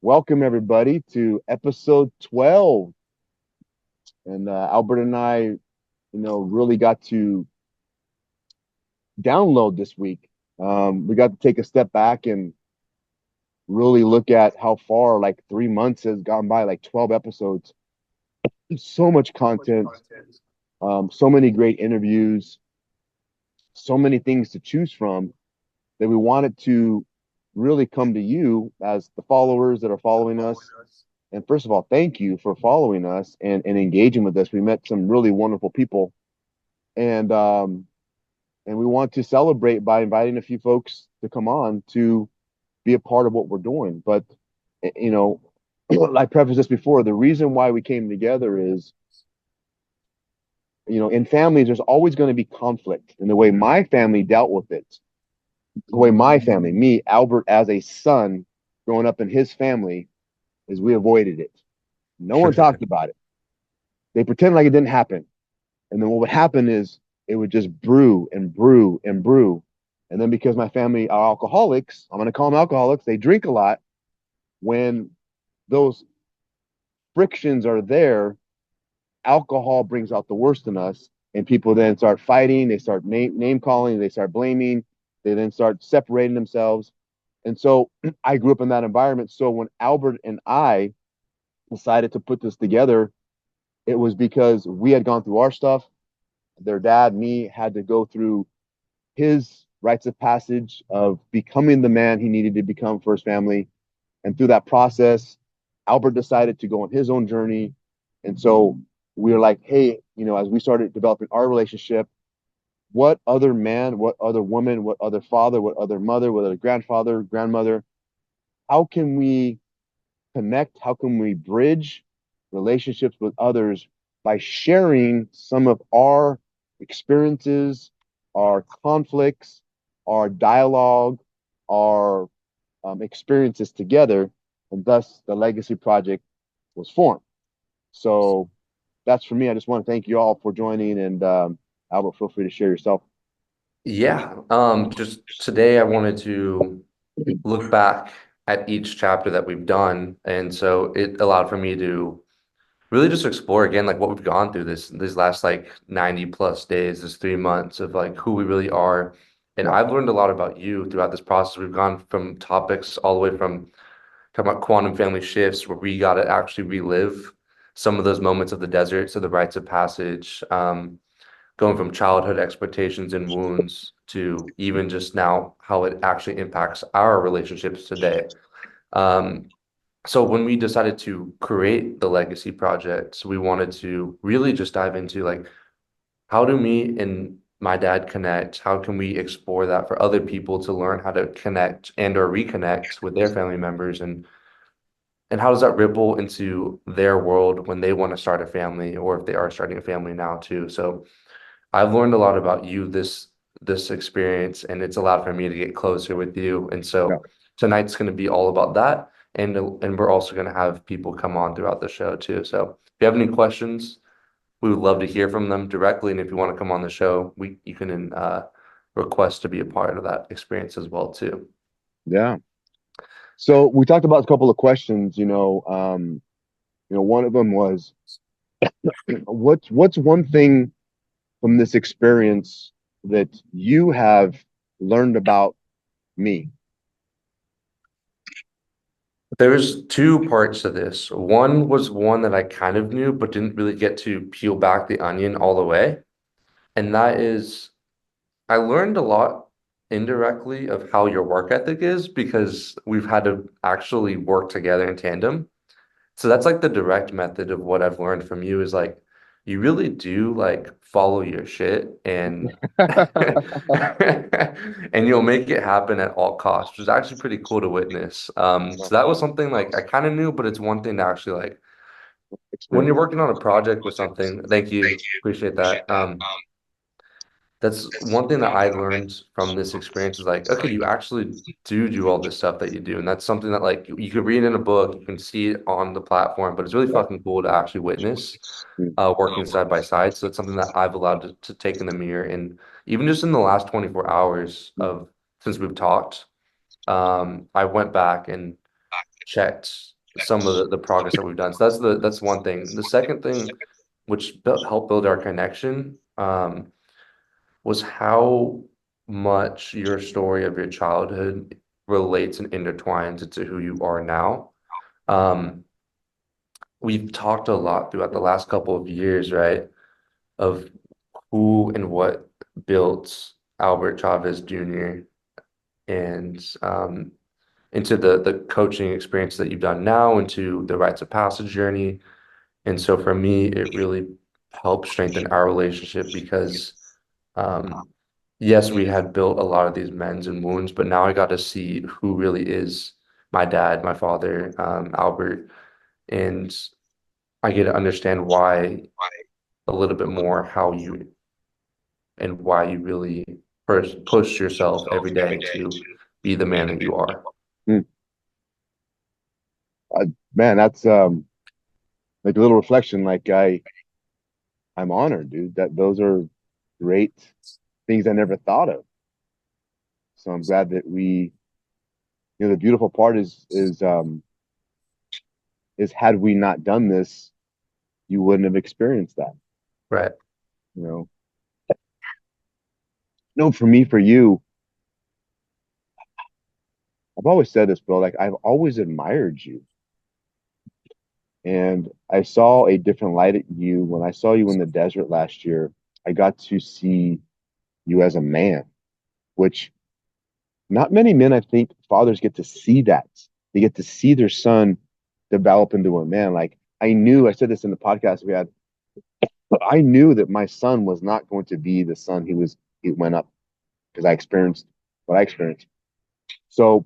Welcome everybody to episode 12. And Albert and I, really got to download this week. We got to take a step back and really look at how far, like 3 months has gone by, like 12 episodes. So much content, so many great interviews, so many things to choose from that we wanted to really come to you as the followers that are following us. And first of all, thank you for following us and engaging with us. We met some really wonderful people, and and we want to celebrate by inviting a few folks to come on to be a part of what we're doing. But you know, I prefaced this before. The reason why we came together is, in families, there's always going to be conflict. And the way my family dealt with it, the way my family, me, Albert, as a son, growing up in his family, is we avoided it. No one talked about it. They pretend like it didn't happen. And then what would happen is it would just brew and brew and brew. And then because my family are alcoholics, I'm going to call them alcoholics, they drink a lot. When those frictions are there, alcohol brings out the worst in us. And people then start fighting, they start name calling, they start blaming, they then start separating themselves. And so I grew up in that environment. So when Albert and I decided to put this together, it was because we had gone through our stuff. Their dad, me, had to go through his rites of passage of becoming the man he needed to become for his family. And through that process, Albert decided to go on his own journey. And so we were like, hey, as we started developing our relationship, what other man, what other woman, what other father, what other mother, what other grandfather, grandmother, how can we connect? How can we bridge relationships with others by sharing some of our experiences, our conflicts, our dialogue, our experiences together? And thus the Legacy Project was formed. So that's for me. I just want to thank you all for joining. And Albert, feel free to share yourself. Yeah, just today I wanted to look back at each chapter that we've done, and so it allowed for me to really just explore again like what we've gone through these last like 90 plus days, this 3 months of like who we really are. And Yeah. I've learned a lot about you throughout this process. We've gone from topics all the way from talking about quantum family shifts, where we got to actually relive some of those moments of the desert, so the rites of passage. Going from childhood expectations and wounds to even just now how it actually impacts our relationships today. Um, so when we decided to create the Legacy Project, we wanted to really just dive into like how do me and my dad connect? How can we explore that for other people to learn how to connect and or reconnect with their family members and how does that ripple into their world when they want to start a family or if they are starting a family now too. So I've learned a lot about you this experience, and it's allowed for me to get closer with you. And Yeah. so tonight's going to be all about that, and we're also going to have people come on throughout the show too. So if you have any questions, we would love to hear from them directly. And if you want to come on the show, we you can request to be a part of that experience as well too. Yeah. So we talked about a couple of questions, one of them was what's one thing from this experience that you have learned about me? There's two parts to this. One was one that I kind of knew, but didn't really get to peel back the onion all the way. And that is I learned a lot indirectly of how your work ethic is because we've had to actually work together in tandem. So that's like the direct method of what I've learned from you is like you really do like follow your shit and and you'll make it happen at all costs, which is actually pretty cool to witness. So that was something like I kind of knew, but it's one thing to actually like when you're Experience. working on a project with something, thank you, appreciate that. That's one thing that I learned from this experience is like, okay, you actually do all this stuff that you do. And that's something that like you could read in a book, you can see it on the platform, but it's really Yeah. fucking cool to actually witness Mm. working side by side. So it's something that I've allowed to take in the mirror. And even just in the last 24 hours of since we've talked, I went back and checked some of the progress that we've done. So that's one thing. The second thing, which helped build our connection, was how much your story of your childhood relates and intertwines into who you are now. Um, we've talked a lot throughout the last couple of years, right, of who and what built Albert Chavez Jr. and into the coaching experience that you've done now, into the rites of passage journey. And so for me, it really helped strengthen our relationship because um, yes, we had built a lot of these mends and wounds, but now I got to see who really is my dad, my father, Albert, and I get to understand why a little bit more how you and why you really push yourself every day to be the man that you are. Mm. Uh, Man, that's like a little reflection. I'm honored, dude. That those are great things I never thought of. So I'm glad that the beautiful part is had we not done this, you wouldn't have experienced that. Right. You know, no, for me, for you, I've always said this, bro. Like I've always admired you, and I saw a different light at you when I saw you in the desert last year. I got to see you as a man, which not many men, I think, fathers get to see that. They get to see their son develop into a man. Like I said this in the podcast we had, but I knew that my son was not going to be the son he went up because I experienced what I experienced. So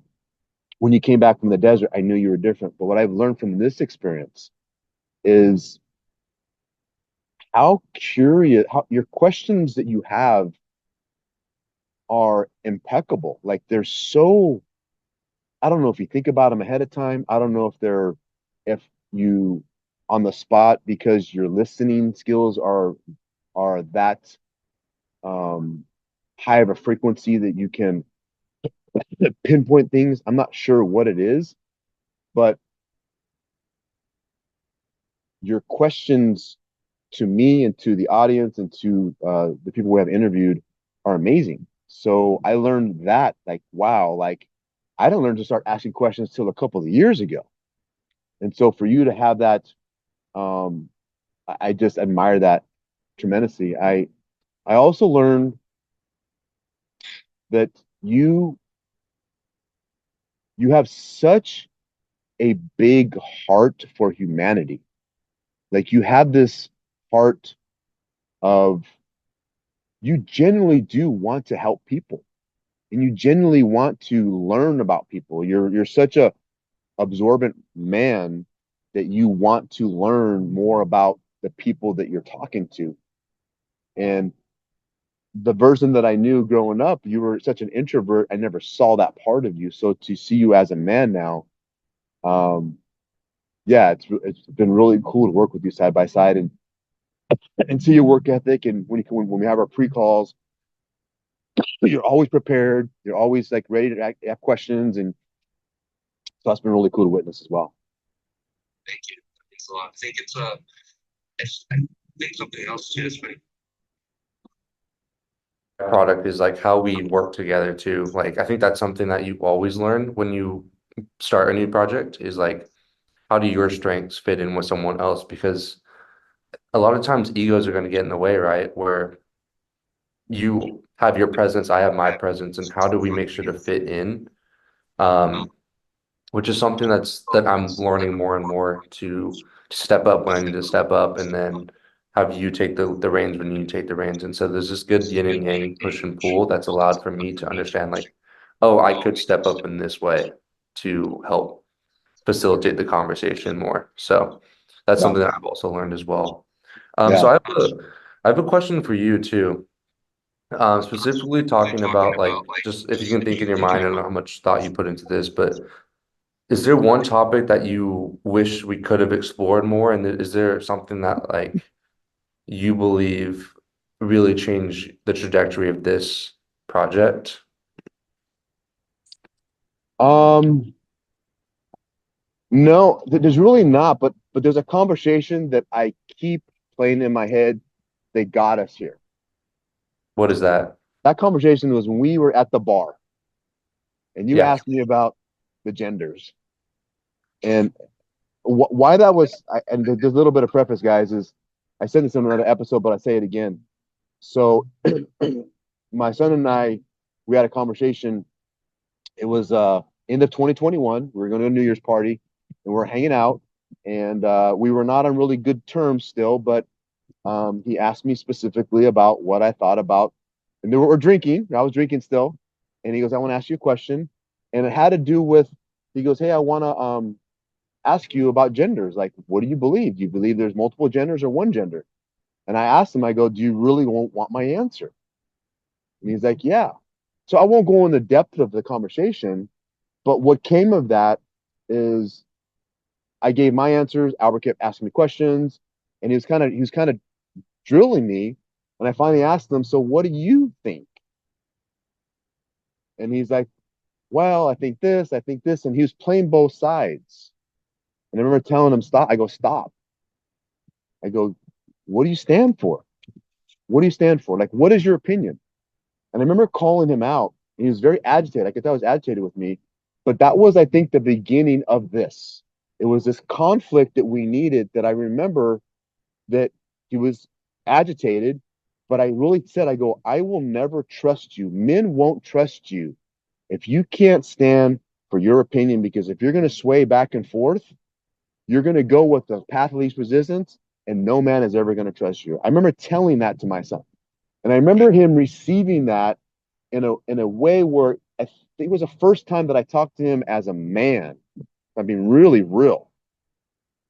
when you came back from the desert, I knew you were different. But what I've learned from this experience is how curious, how your questions that you have are impeccable. Like they're so, I don't know if you think about them ahead of time. I don't know if you on the spot because your listening skills are that um, high of a frequency that you can pinpoint things. I'm not sure what it is, but your questions to me and to the audience and to the people we have interviewed are amazing. So I learned that, like, wow, like I didn't learn to start asking questions till a couple of years ago. And so for you to have that, um, I just admire that tremendously. I also learned that you have such a big heart for humanity. Like you have this heart of you genuinely do want to help people and you genuinely want to learn about people. You're such a absorbent man that you want to learn more about the people that you're talking to. And the version that I knew growing up, you were such an introvert. I never saw that part of you. So to see you as a man now, um, yeah, it's been really cool to work with you side by side and see your work ethic. And when we have our pre calls, you're always prepared. You're always like ready to have questions, and so that's been really cool to witness as well. Thank you. Thanks a lot. I think something else too is product is like how we work together too. Like I think that's something that you always learn when you start a new project is like how do your strengths fit in with someone else? Because a lot of times egos are going to get in the way, right? Where you have your presence, I have my presence, and how do we make sure to fit in? Um, which is something that I'm learning more and more to step up when I need to step up, and then have you take the reins when you take the reins. And so there's this good yin and yang push and pull that's allowed for me to understand like, oh, I could step up in this way to help facilitate the conversation more. So that's Yeah, something that I've also learned as well. yeah. So I have a question for you too. Specifically talking about like just if you can think in your mind, I don't know how much thought you put into this, but is there one topic that you wish we could have explored more? And is there something that like you believe really changed the trajectory of this project? Um, No, there's really not, but there's a conversation that I keep playing in my head. They got us here. What is that? That conversation was when we were at the bar and you Yeah. asked me about the genders and why that was. And there's a little bit of preface, guys. Is I said this in another episode, but I say it again. So my son and I, we had a conversation. It was end of 2021. We were going to a New Year's party, and we're hanging out, and we were not on really good terms still. But he asked me specifically about what I thought about, and they were drinking. I was drinking still, and he goes, "I want to ask you a question," and it had to do with. He goes, "Hey, I want to ask you about genders. Like, what do you believe? Do you believe there's multiple genders or one gender?" And I asked him, I go, "Do you really want my answer?" And he's like, "Yeah." So I won't go in the depth of the conversation, but what came of that is I gave my answers. Albert kept asking me questions, and he was kind of drilling me. And I finally asked him, "So what do you think?" And he's like, "Well, I think this," and he was playing both sides. And I remember telling him, "Stop." I go, "Stop." I go, "What do you stand for? What do you stand for? Like, what is your opinion?" And I remember calling him out. And he was very agitated. I could tell he was agitated with me. But that was, I think, the beginning of this. It was this conflict that we needed that I remember that he was agitated. But I really said, I go, "I will never trust you. Men won't trust you if you can't stand for your opinion, because if you're going to sway back and forth, you're going to go with the path of least resistance, and no man is ever going to trust you." I remember telling that to my son. And I remember him receiving that in a way where I think it was the first time that I talked to him as a man. I mean, really real.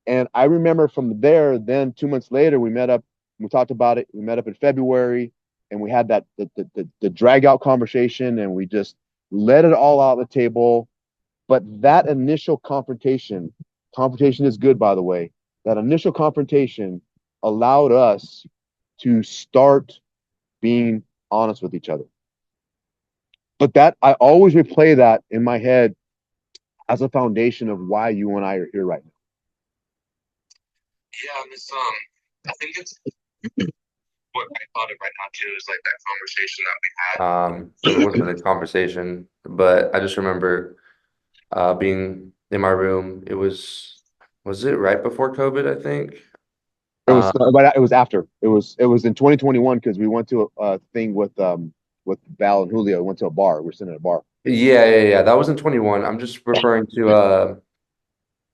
And I remember from there, then 2 months later, we met up. We talked about it. We met up in February, and we had that the drag out conversation, and we just let it all out on the table. But that initial confrontation is good, by the way. That initial confrontation allowed us to start being honest with each other. But that I always replay that in my head as a foundation of why you and I are here right now. Yeah, and it's I think it's what I thought of right now too is like that conversation that we had. It wasn't a conversation, but I just remember being in my room. Was it right before COVID, I think? But it was after. It was in 2021 because we went to a thing with Val and Julio. We went to a bar. We were sitting at a bar. Yeah. That was in 21. I'm just referring to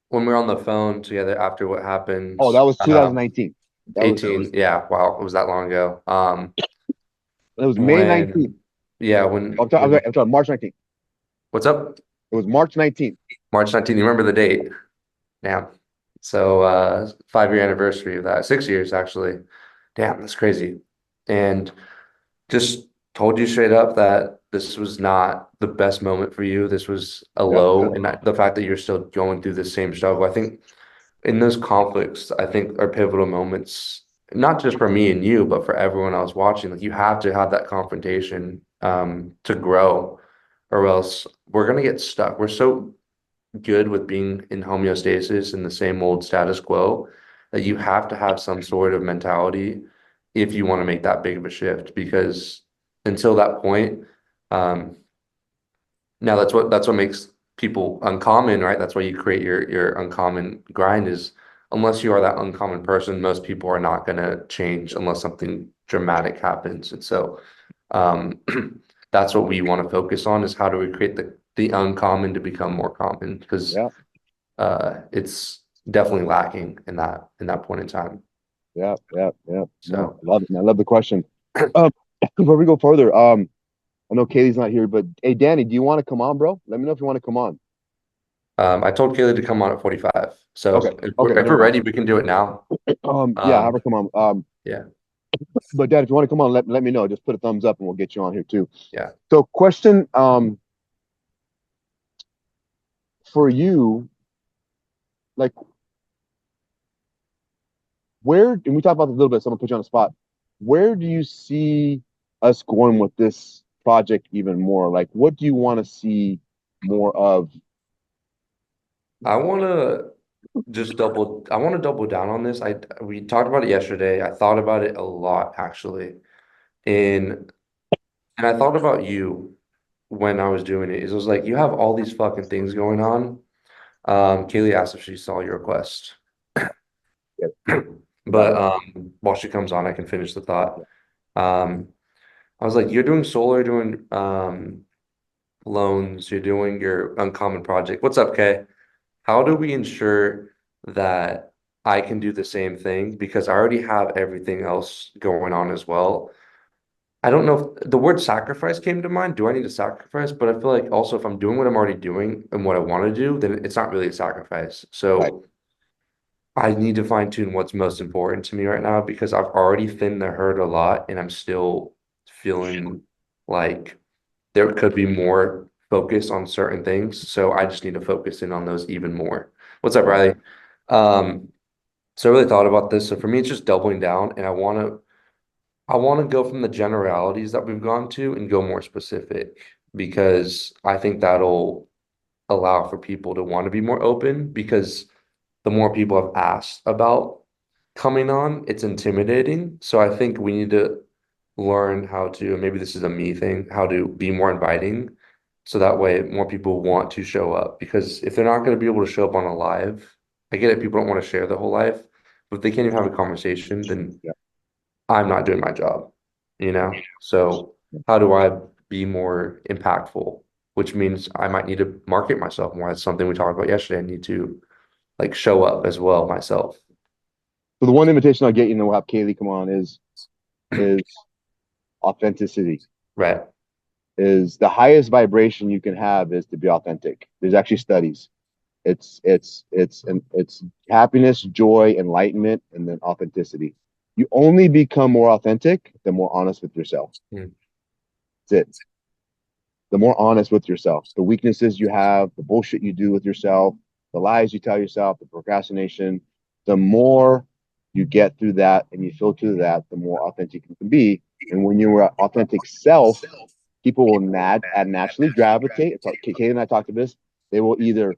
when we were on the phone together after what happened. Oh, that was 2019. That was 18. Yeah, wow, it was that long ago. it was May 19th. When yeah, I'm sorry, March 19th. what's up? It was March 19th. March 19th. You remember the date? Yeah. So 5 year anniversary of that. 6 years actually. Damn, that's crazy. And just told you straight up that this was not the best moment for you. This was a Yep, low, yep, and the fact that you're still going through the same struggle, I think in those conflicts, I think are pivotal moments, not just for me and you, but for everyone else watching. Like you have to have that confrontation to grow, or else we're gonna get stuck. We're so good with being in homeostasis in the same old status quo that you have to have some sort of mentality if you want to make that big of a shift. Because until that point, um, now that's what makes people uncommon, right? That's why you create your uncommon grind is unless you are that uncommon person, most people are not gonna change unless something dramatic happens. And so um that's what we want to focus on is how do we create the uncommon to become more common because yeah, it's definitely lacking in that point in time. yeah, yeah, yeah. No, So I love it. Man. I love the question. Um, before we go further, I know Kaylee's not here, but hey, Danny, do you want to come on, bro? Let me know if you want to come on. I told Kaylee to come on at 45. Okay, So okay, if never we're mind. ready, we can do it now. Yeah, have Um, her come on. yeah, But Dad, if you want to come on, let me know. Just put a thumbs up and we'll get you on here too. yeah. So, question for you, like where, and we talked about this a little bit, so I'm gonna put you on the spot. Where do you see us going with this project even more? Like, what do you want to see more of I want to I want to double down on this. We talked about it yesterday. I thought about it a lot actually. And and I thought about you when I was doing it. It was like you have all these fucking things going on. Kaylee asked if she saw your request. Yeah, about But it. while she comes on, I can finish the thought. Um, I was like, you're doing solar, doing loans, you're doing your uncommon project. What's up, Kay? How do we ensure that I can do the same thing? Because I already have everything else going on as well. I don't know if the word sacrifice came to mind. Do I need to sacrifice? But I feel like also if I'm doing what I'm already doing and what I want to do, then it's not really a sacrifice. Right. So I need to fine tune what's most important to me right now because I've already thinned the herd a lot and I'm still feeling like there could be more focus on certain things. So I just need to focus in on those even more. What's up, Right. Riley? So I really thought about this. So for me, it's just doubling down and I want to go from the generalities that we've gone to and go more specific because I think that'll allow for people to want to be more open because the more people have asked about coming on, it's intimidating. So I think we need to learn how to, and maybe this is a me thing, how to be more inviting. So that way more people want to show up. Because if they're not going to be able to show up on a live, I get it, people don't want to share the whole life, but if they can't even have a conversation, then Yeah. I'm not doing my job, you know? So how do I be more impactful? Which means I might need to market myself more. That's something we talked about yesterday. I need to like show up as well myself. So the one invitation I'll get you, and we'll have Kaylee come on, is authenticity. Right. Is the highest vibration you can have is to be authentic. There's actually studies. It's happiness, joy, enlightenment, and then authenticity. You only become more authentic the more honest with yourself. Mm, That's it. The more honest with yourself, the weaknesses you have, the bullshit you do with yourself, the lies you tell yourself, the procrastination, the more you get through that and you filter that, the more authentic you can be. And when you're authentic self, people will naturally gravitate. Kate and I talked about this. They will either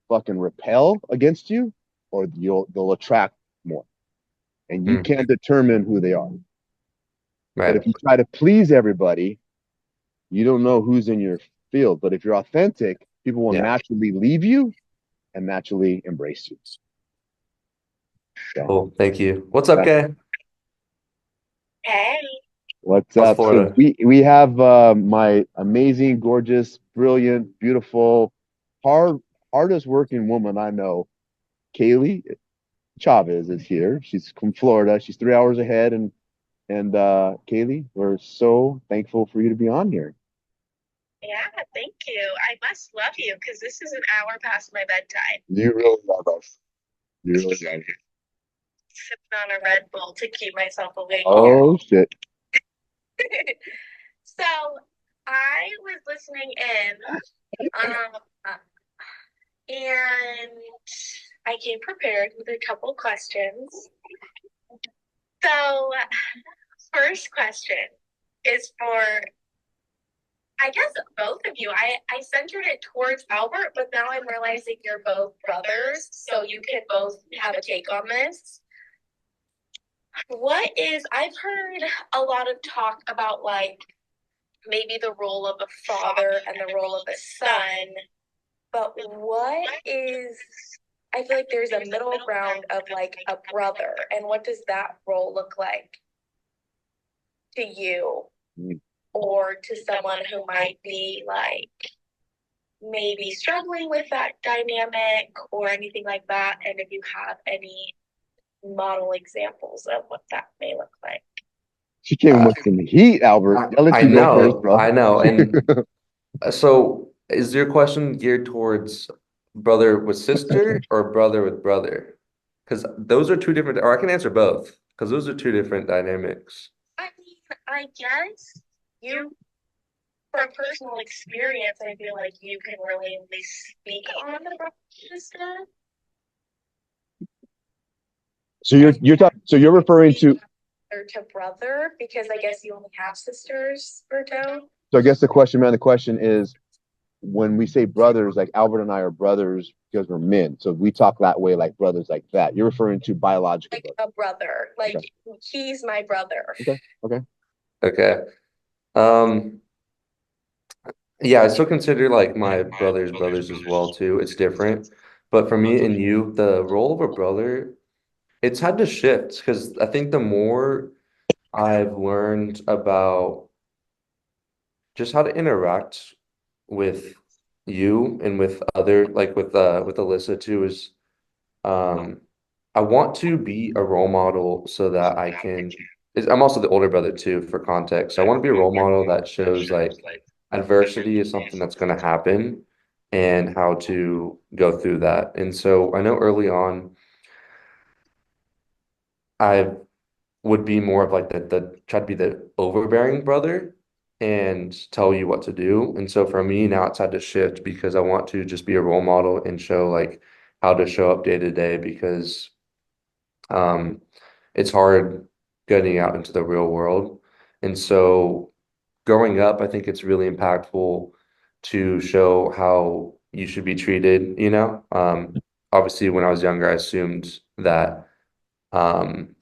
fucking repel against you or they'll attract more. And you mm, can't determine who they are. But right. if you try to please everybody, you don't know who's in your field. But if you're authentic, people will Yeah. naturally leave you and naturally embrace you. So Cool. Thank you. What's up, that's Kay? Hey, what's How's up. So Florida? we have my amazing, gorgeous, brilliant, beautiful, hard hardest working woman I know, Kaylee Chavez is here. She's from Florida. She's 3 hours ahead, and Kaylee, we're so thankful for you to be on here. yeah, thank you. I must love you because this is an hour past my bedtime. You really love us. You really love us. Sipping on a Red Bull to keep myself awake here. Oh shit. So I was listening in, and I came prepared with a couple questions. So, first question is for, I guess, both of you. I centered it towards Albert, but now I'm realizing you're both brothers, so you can both have a take on this. I've heard a lot of talk about like maybe the role of a father and the role of a son, but I feel like there's a middle ground of like a brother, and what does that role look like to you Mm. or to someone who might be like maybe struggling with that dynamic or anything like that? And if you have any model examples of what that may look like. She came Uh, with some heat, Albert. I'll let you go first, bro. I know. And so is your question geared towards brother with sister or brother with brother? Because those are two different, or I can answer both, because those are two different dynamics. I mean, I guess you, from personal experience, I feel like you can really only speak on the brother sister. So you're talking. So you're referring to. Brother to brother because I guess you only have sisters, Berto. So I guess the question, man, the question is, when we say brothers, like Albert and I are brothers because we're men. So we talk that way, like brothers, like that. You're referring to biological Like brothers. a brother. Like Okay. he's my brother. Okay. Okay. Okay. Um, yeah, I still consider like my brothers as well too. It's different. But for me and you, the role of a brother, it's had to shift because I think the more I've learned about just how to interact with you and with other like with Alyssa too is um I want to be a role model so that I can I'm also the older brother too for context. So I want to be a role model that shows like adversity is something that's going to happen and how to go through that. And so I know early on I would be more of like the try to be the overbearing brother and tell you what to do. And so for me now it's had to shift because I want to just be a role model and show like how to show up day to day because um it's hard getting out into the real world. And so growing up, I think it's really impactful to show how you should be treated, you know? Obviously when I was younger I assumed that um,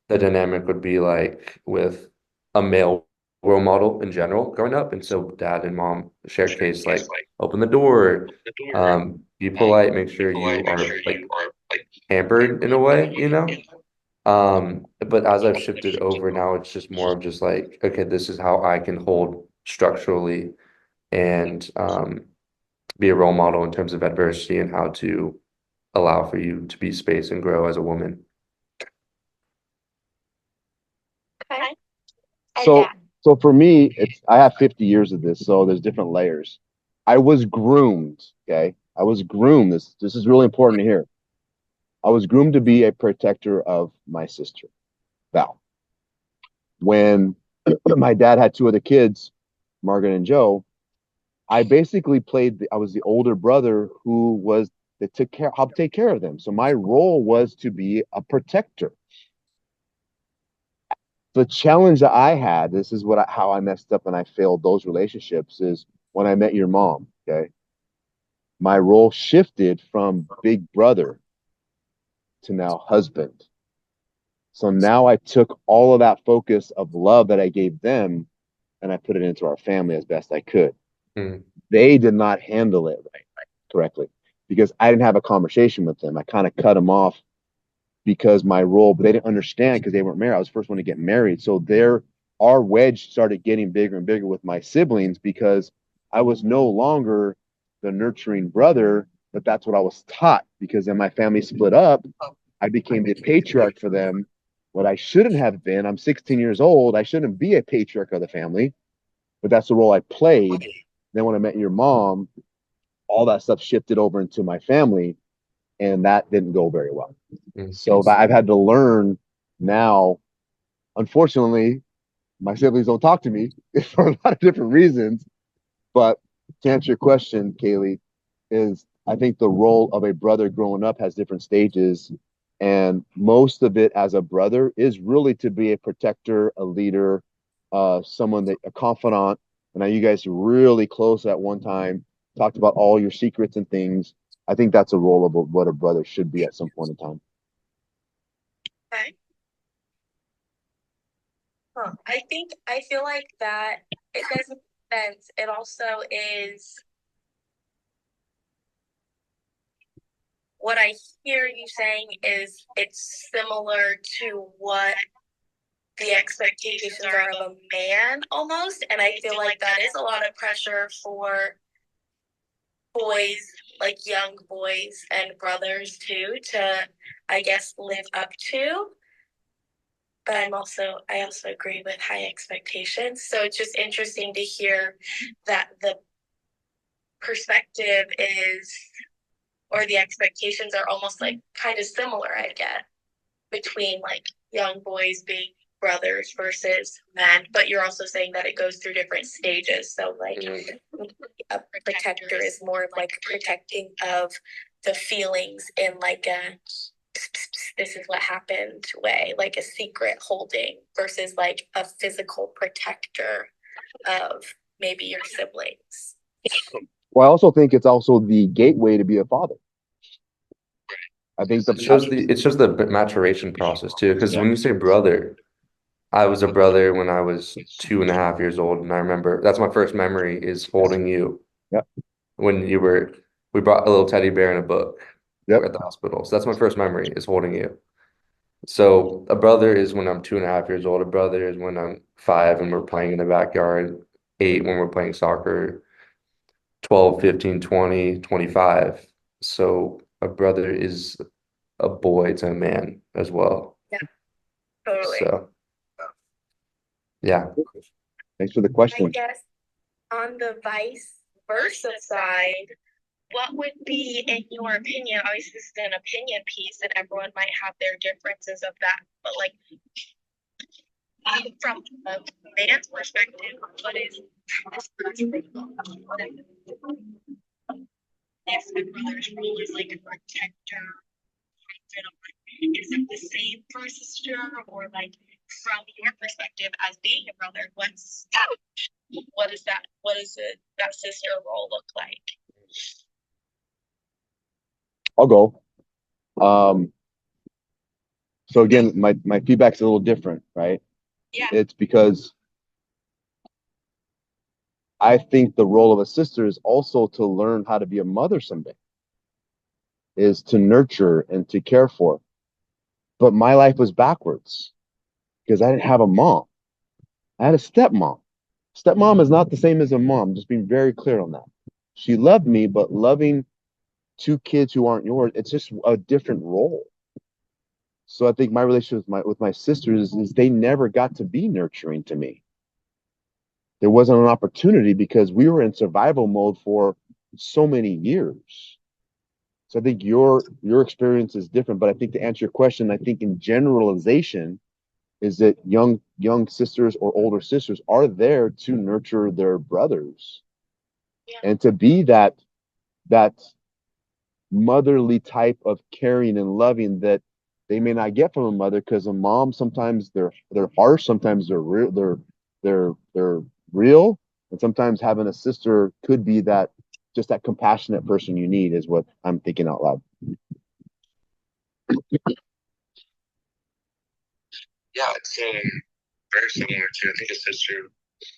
the dynamic would be like with a male role model in general growing up. And so dad and mom share case like open the door, be polite, make sure you are like pampered in a way, you know? But as I've shifted over now, it's just more of just like, okay, this is how I can hold structurally and be a role model in terms of adversity and how to allow for you to be space and grow as a woman. Okay. So, so for me, it's I have 50 years of this, so there's different layers. I was groomed, okay? I was groomed. This is really important to hear. I was groomed to be a protector of my sister, Val. When my dad had two other kids, Margaret and Joe, I basically I was the older brother who was that took care, helped take care of them. So my role was to be a protector. The challenge that I had, this is how I messed up and I failed those relationships is when I met your mom. Okay. My role shifted from big brother to now husband. So now I took all of that focus of love that I gave them and I put it into our family as best I could. Mm, They did not handle it correctly because I didn't have a conversation with them. I kind of cut them off because my role, but they didn't understand because they weren't married. I was the first one to get married. So our wedge started getting bigger and bigger with my siblings because I was no longer the nurturing brother, but that's what I was taught because then my family split up. I became the patriarch for them. What I shouldn't have been, I'm 16 years old. I shouldn't be a patriarch of the family, but that's the role I played. Then when I met your mom, all that stuff shifted over into my family, and that didn't go very well. mm, So I've had to learn now. Unfortunately, my siblings don't talk to me for a lot of different reasons. But to answer your question, Kaylee, is I think the role of a brother growing up has different stages. And most of it as a brother is really to be a protector, a leader, someone that a confidant. And now you guys are really close at one time, talked about all your secrets and things. I think that's a role of what a brother should be at some point in time. Okay. Huh. I feel like that it does make sense. It also is what I hear you saying is it's similar to what the expectations are of a man almost. And I feel like that is a lot of pressure for boys, like young boys and brothers too, to I guess live up to. But I also agree with high expectations. So it's just interesting to hear that the perspective is, or the expectations are almost like kind of similar, I get, between like young boys being brothers versus men. But you're also saying that it goes through different stages. So like mm, a protector is more of like protecting of the feelings in like a this is what happened way, like a secret holding versus like a physical protector of maybe your siblings. Well, I also think it's also the gateway to be a father. I think It shows the maturation process too. Because when you say brother, I was a brother when I was 2.5 years old, and I remember that's my first memory is holding you yeah, when you were. We brought a little teddy bear and a book yep, at the hospital, so that's my first memory is holding you. So a brother is when I'm 2.5 years old. A brother is when I'm 5 and we're playing in the backyard. 8 when we're playing soccer. 12, 15, 20, 25. So a brother is a boy to a man as well. Yeah, totally. So yeah. thanks for the I question. guess on the vice versa side, what would be, in your opinion, obviously this is an opinion piece and everyone might have their differences of that, but like from a man's perspective, what is this person's role? If the brother's role is like a protector, is it the same for a sister, or like from your perspective as being a brother, what is that? What does that sister role look like? I'll go. Um, so again, my feedback's a little different, right? Yeah. It's because I think the role of a sister is also to learn how to be a mother someday, is to nurture and to care for. But my life was backwards because I didn't have a mom. I had a stepmom. Stepmom is not the same as a mom, just being very clear on that. She loved me, but loving two kids who aren't yours, it's just a different role. So I think my relationship with my sisters is they never got to be nurturing to me. There wasn't an opportunity because we were in survival mode for so many years. So I think your experience is different, but I think to answer your question, I think in generalization is that young sisters or older sisters are there to nurture their brothers Yeah. and to be that motherly type of caring and loving that they may not get from a mother because a mom sometimes they're harsh, sometimes they're real, and sometimes having a sister could be that just that compassionate person you need is what I'm thinking out loud. Yeah, it's very similar to I think a sister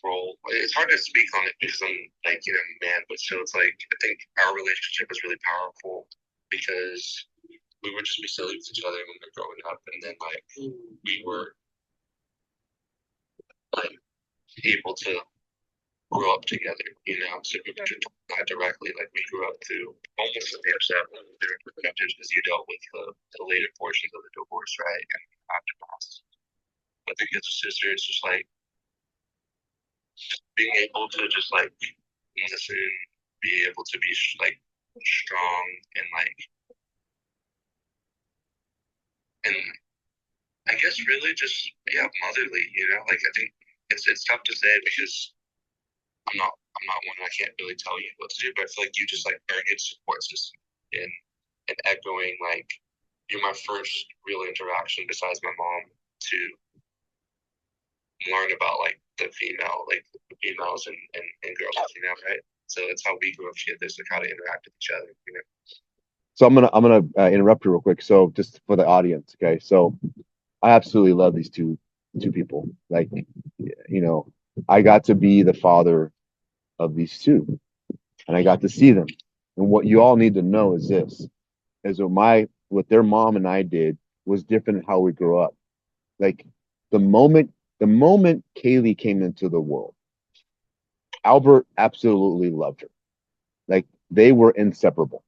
role. It's hard to speak on it because I'm like, man, but still it's like I think our relationship was really powerful because we would just be silly with each other when we were growing up and then like we were like able to grow up together, So we could talk that directly. Like we grew up through almost the same stuff when we were perspectives because you dealt with the later portions of the divorce, right? And aftermath. I think as a sister, it's just like being able to just like listen, be able to be like strong and like, and I guess really just motherly. Like I think it's tough to say because I'm not one. I can't really tell you what to do, but I feel like you just like are a good support system and echoing like you're my first real interaction besides my mom to learn about like the females and girls, right? So that's how we grew up together, is like how to interact with each other. So I'm gonna interrupt you real quick. So just for the audience, okay? So I absolutely love these two people. Like, I got to be the father of these two, and I got to see them. And what you all need to know is this: is what their mom and I did was different in how we grew up. Like the moment the moment Kaylee came into the world, Albert absolutely loved her. Like they were inseparable.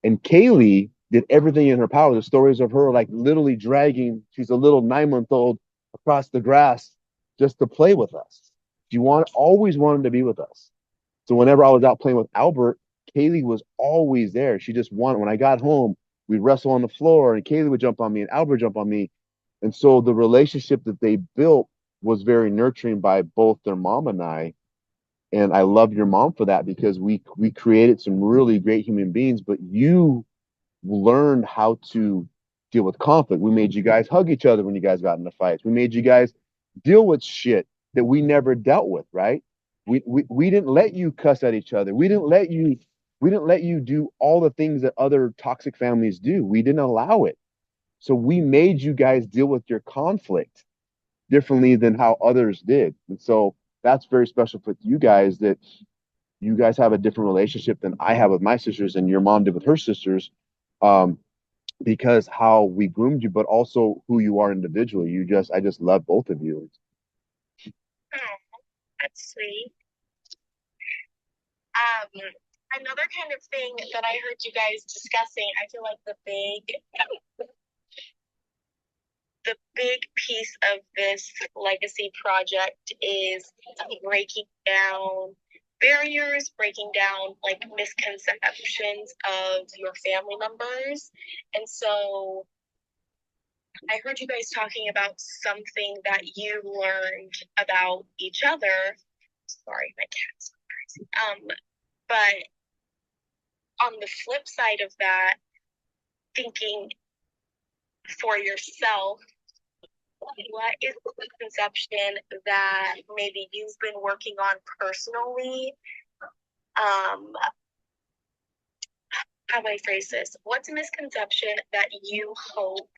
And Kaylee did everything in her power. The stories of her like literally dragging, she's a little 9-month-old across the grass just to play with us. She always wanted to be with us. So whenever I was out playing with Albert, Kaylee was always there. She just wanted, when I got home, we'd wrestle on the floor and Kaylee would jump on me and Albert jump on me. And so the relationship that they built was very nurturing by both their mom and I. And I love your mom for that because we created some really great human beings, but you learned how to deal with conflict. We made you guys hug each other when you guys got into fights. We made you guys deal with shit that we never dealt with, right? We didn't let you cuss at each other. We didn't let you do all the things that other toxic families do. We didn't allow it. So we made you guys deal with your conflict differently than how others did. And so that's very special for you guys, that you guys have a different relationship than I have with my sisters and your mom did with her sisters. Um, because how we groomed you, but also who you are individually. I just love both of you. Oh, that's sweet. Another kind of thing that I heard you guys discussing, I feel like the big piece of this legacy project is breaking down barriers, breaking down like misconceptions of your family members. And so I heard you guys talking about something that you learned about each other. Sorry, my cat's crazy. But on the flip side of that, thinking for yourself, what is the misconception that maybe you've been working on personally? How do I phrase this? What's a misconception that you hope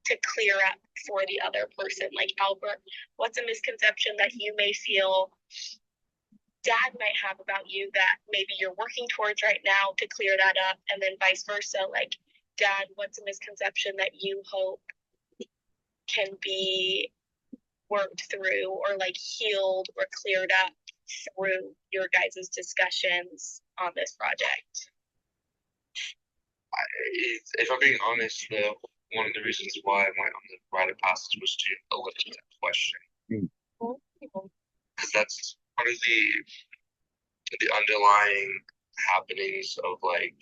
to clear up for the other person? Like Albert, what's a misconception that you may feel dad might have about you that maybe you're working towards right now to clear that up? And then vice versa, like, dad, what's a misconception that you hope can be worked through or like healed or cleared up through your guys' discussions on this project? If I'm being honest, one of the reasons why I went on the rite of passage was to elicit that question, because that's part of the underlying happenings of like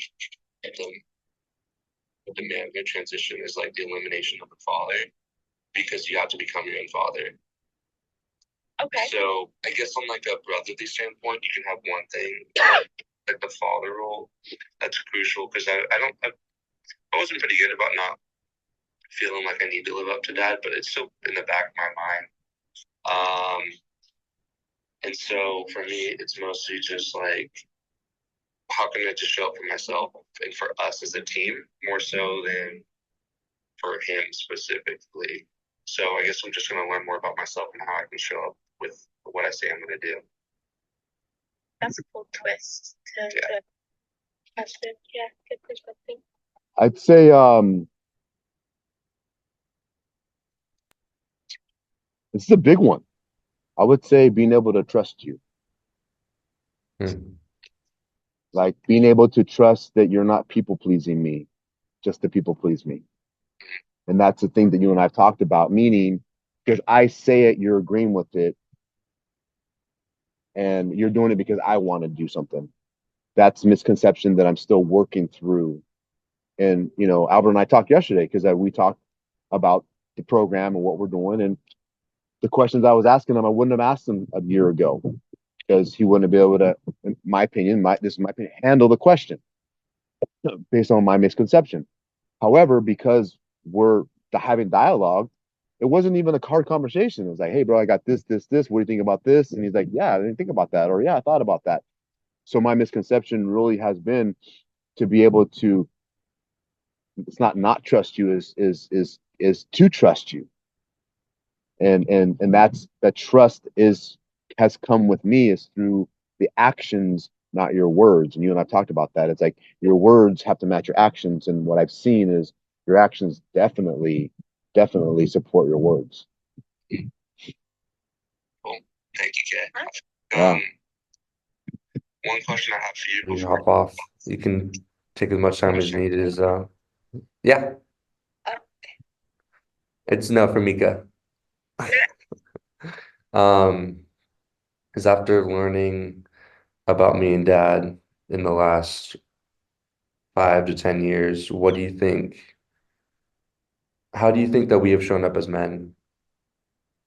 the manhood transition is like the elimination of the father, because you have to become your own father. Okay. So I guess on like a brotherly standpoint, you can have one thing like the father role that's crucial, because I wasn't pretty good about not feeling like I need to live up to that, but it's still in the back of my mind. And so for me, it's mostly just like, how can I just show up for myself and for us as a team more so than for him specifically. So I guess I'm just going to learn more about myself and how I can show up with what I say I'm going to do. That's a cool twist to the question. Yeah, good perspective. I'd say this is a big one. I would say being able to trust you. Hmm. Like being able to trust that you're not people pleasing me, just to people please me. And that's the thing that you and I've talked about, meaning because I say it, you're agreeing with it, and you're doing it because I want to do something. That's a misconception that I'm still working through. And, Albert and I talked yesterday because we talked about the program and what we're doing. And the questions I was asking him, I wouldn't have asked him a year ago because he wouldn't be able to, in my opinion, this is my opinion, handle the question based on my misconception. However, because we're having dialogue, it wasn't even a hard conversation. It was like, hey, bro, I got this, this, this. What do you think about this? And he's like, yeah, I didn't think about that. Or, yeah, I thought about that. So my misconception really has been to be able to, it's not trust you, is to trust you. And that's that trust has come with me is through the actions, not your words. And you and I've talked about that. It's like your words have to match your actions. And what I've seen is your actions definitely support your words. Cool. Thank you, Kay. Yeah. One question I have for you before you hop off. You can take as much time as you need. Yeah, it's no for Mika. Um, is after learning about me and Dad in the last 5 to 10 years, what do you think? How do you think that we have shown up as men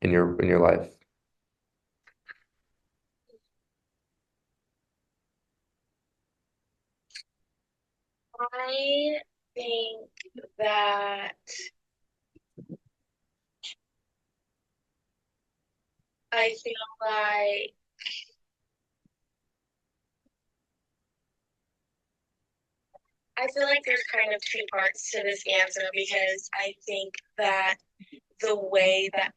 in your life? I think that I feel like I feel like there's kind of two parts to this answer because I think that the way that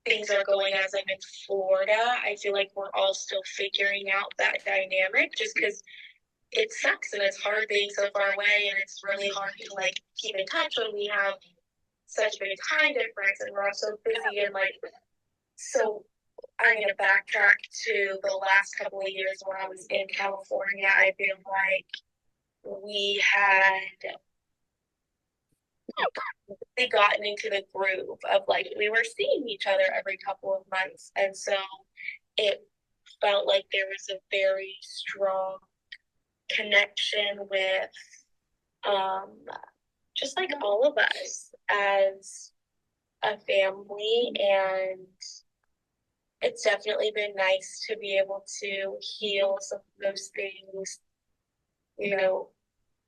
things are going as I'm in Florida, I feel like we're all still figuring out that dynamic just because it sucks and it's hard being so far away and it's really hard to like keep in touch when we have such a big time difference and we're all so busy and like so I'm gonna backtrack to the last couple of years when I was in California. I feel like we had really gotten into the groove of like we were seeing each other every couple of months, and so it felt like there was a very strong connection with um, just like all of us as a family, and it's definitely been nice to be able to heal some of those things, you know,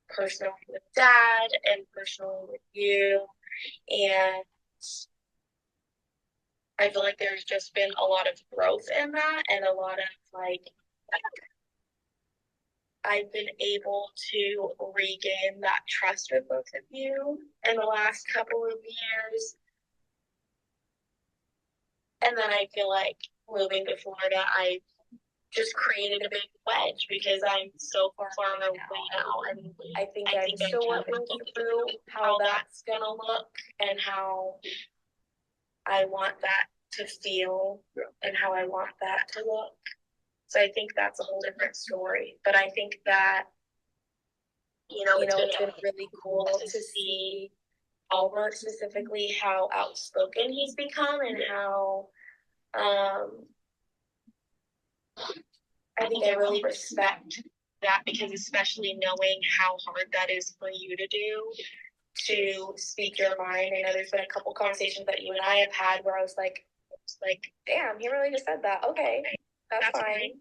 personally with dad and personally with you. And I feel like there's just been a lot of growth in that and a lot of like, I've been able to regain that trust with both of you in the last couple of years. And then I feel like moving to Florida, I just created a big wedge because I'm so far away now. And I think I'm still working through how that's going to look and how I want that to feel and how I want that to look. So I think that's a whole different story. But I think that, it's been really cool to see Albert specifically how outspoken he's become and how I think I really respect that because especially knowing how hard that is for you to do to speak your mind. I know there's been a couple conversations that you and I have had where I was like, damn, he really just said that. Okay, that's fine.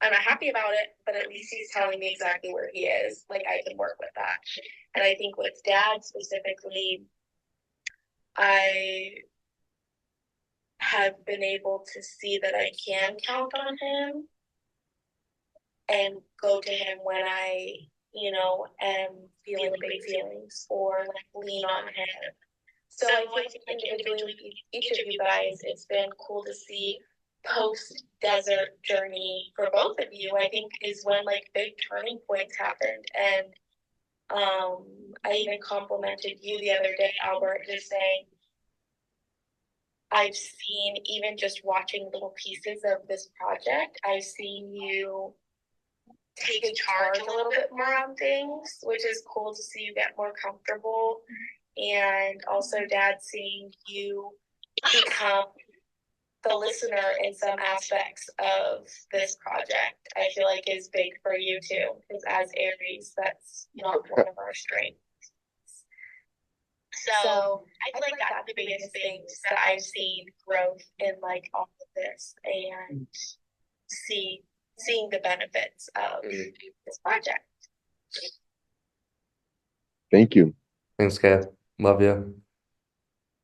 I'm not happy about it, but at least he's telling me exactly where he is. Like I can work with that. And I think with dad specifically, I have been able to see that I can count on him and go to him when I, am feeling big feelings or like lean on him. So I think individually with each of you guys, it's been cool to see post desert journey for both of you. I think is when like big turning points happened, and I even complimented you the other day, Albert, just saying I've seen even just watching little pieces of this project, I've seen you take charge a little bit more on things, which is cool to see you get more comfortable. And also, Dad, seeing you become the listener in some aspects of this project, I feel like is big for you too. Because as Aries, that's not one of our strengths. So I feel like that's the biggest things that I've seen growth in like all of this and seeing the benefits of this project. Thank you. Thanks, Kev. Love you.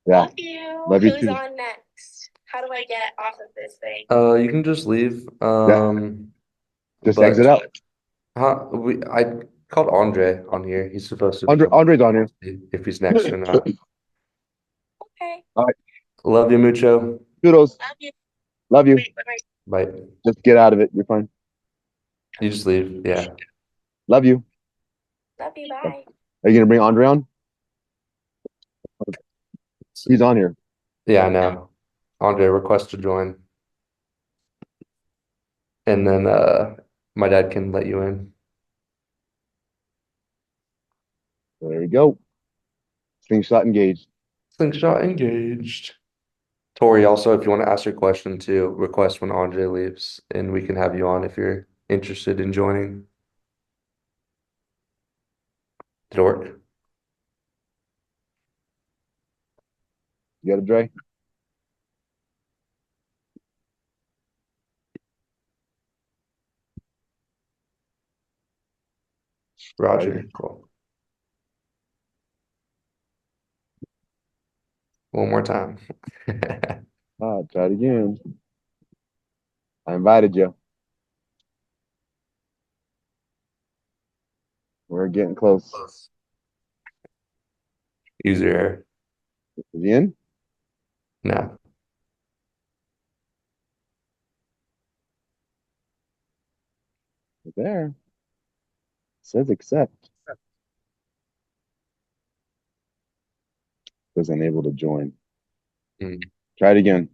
Yeah. Love you. Love you Who's too. on next? How do I get off of this thing? You can just leave. Just But exit out. I called Andre on here. He's supposed to Andre's on here. if he's next or not. Okay. All right. Love you, Mucho. Toodles. Love you. Love you. Bye. Just get out of it. You're fine. You just leave. Yeah. Love you. Love you. Bye. Are you gonna bring Andre on? He's on here. Yeah, I know. Andre, request to join. And then my dad can let you in. There you go. Slingshot engaged. Slingshot engaged. Tori, also, if you want to ask your question too, request when Andre leaves, and we can have you on if you're interested in joining. Did it work? You got it, Dre? Roger. Cool. One more time. Try it again. I invited you. We're getting close. Use your hair. Is he in? No. There. It says accept. Was unable to join. Mm. Try it again,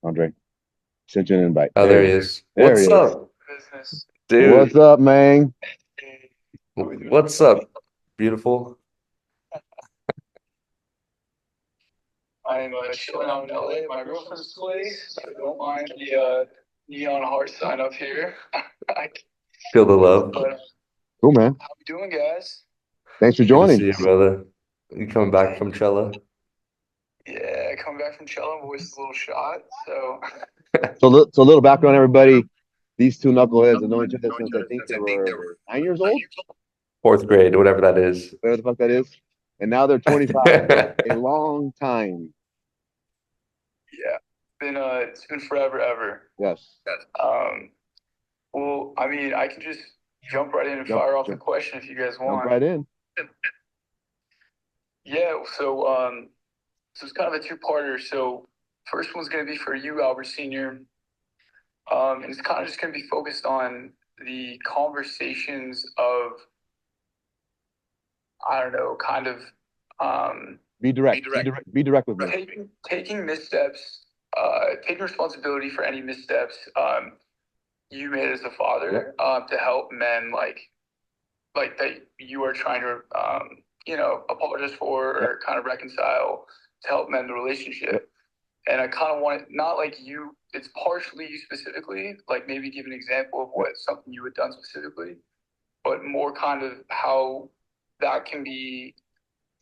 Andre. Sent you an invite. Oh, there he is. There What's he is. up, dude? What's up, man? What's up, beautiful? I'm chilling out in LA at my girlfriend's place. So don't mind the neon heart sign up here. Feel the love. But Cool, man. how we doing, guys? Thanks for Good to joining. see you, brother. You coming back from Chella? Yeah, coming back from Chella, voice is a little shot. So So a little background, everybody. These two knuckleheads have known each other since I think they were 9 years old, Fourth grade, whatever that is. whatever the fuck that is. And now they're 25. A long time. yeah, it's been forever, ever. Yes. Well, I mean, I can just jump right in and fire off the question if you guys Jump want. right in. Yeah, so it's kind of a two-parter. So first one's going to be for you, Albert Senior. And it's kind of just going to be focused on the conversations of, I don't know, kind of Be direct. Be direct with me. taking missteps, taking responsibility for any missteps you made as a father, to help men like that you are trying to apologize for or kind of reconcile to help mend the relationship. And I kind of want not like you, it's partially you specifically, like maybe give an example of what something you had done specifically, but more kind of how that can be